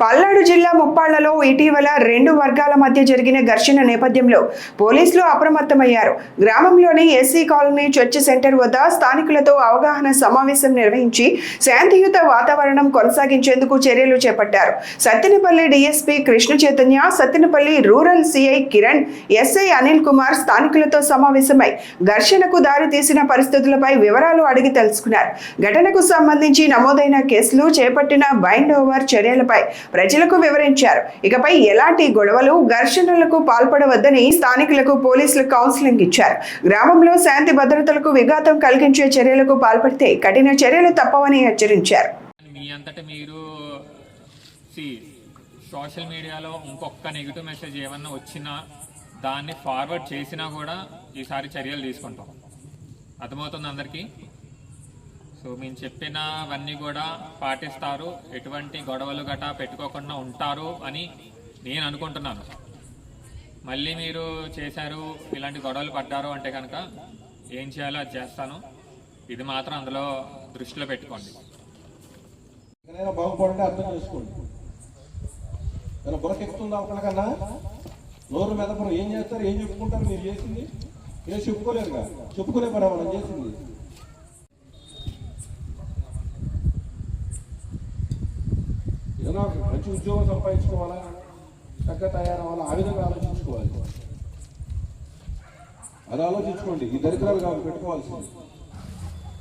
పల్నాడు జిల్లా ముప్పాళ్లలో ఇటీవల రెండు వర్గాల మధ్య జరిగిన ఘర్షణ నేపథ్యంలో పోలీసులు అప్రమత్తమయ్యారు. గ్రామంలోని ఎస్సీ కాలనీ చర్చి సెంటర్ వద్ద స్థానికులతో అవగాహన సమావేశం నిర్వహించి శాంతియుత వాతావరణం కొనసాగించేందుకు చర్యలు చేపట్టారు. Sattenapalli DSP Krishna Chaitanya, Sattenapalli rural CI Kiran, SI Anil Kumar స్థానికులతో సమావేశమై ఘర్షణకు దారితీసిన పరిస్థితులపై వివరాలు అడిగి తెలుసుకున్నారు. ఘటనకు సంబంధించి నమోదైన కేసులు, చేపట్టిన బైండ్ ఓవర్ చర్యలపై ప్రజలకు వివరించారు. ఇకపై ఎలాంటి గొడవలు, ఘర్షణలకు పాల్పడవద్దని స్థానికులకు పోలీసులు కౌన్సిలింగ్ ఇచ్చారు. గ్రామంలో శాంతి భద్రతలకు విఘాతం కలిగించే చర్యలకు పాల్పడితే కఠిన చర్యలు తప్పవని హెచ్చరించారు. మీ అంతటా మీరు సోషల్ మీడియాలో ఇంకొక నెగిటివ్ మెసేజ్ ఏమన్నా వచ్చినా దాన్ని ఫార్వర్డ్ చేసినా కూడా ఈసారి చర్యలు తీసుకుంటాం. అర్థమవుతుంది అందరికీ. సో మేము చెప్పినవన్నీ కూడా పాటిస్తారు, ఎటువంటి గొడవలు గటా పెట్టుకోకుండా ఉంటారు అని నేను అనుకుంటున్నాను. మళ్ళీ మీరు చేశారు, ఇలాంటి గొడవలు పడ్డారు అంటే కనుక ఏం చేయాలో అది చేస్తాను. ఇది మాత్రం అందులో దృష్టిలో పెట్టుకోండి. బాగుపడండి, అర్థం చేసుకోండి. బురకెక్కుతుందా ఒకరికన్నా? నోరు మీద ఏం చేస్తారు, ఏం చెప్పుకుంటారు? మీరు చేసింది ఏం చెప్పుకోలేరుగా, చెప్పుకునే పని మనం చేసింది. ఏదైనా మంచి ఉద్యోగం సంపాదించుకోవాలా, చక్కగా తయారవ్వాలా, ఆ విధంగా ఆలోచించుకోవాలి. అది ఆలోచించుకోండి. ఈ దరిద్రాలు కాదు పెట్టుకోవాల్సింది.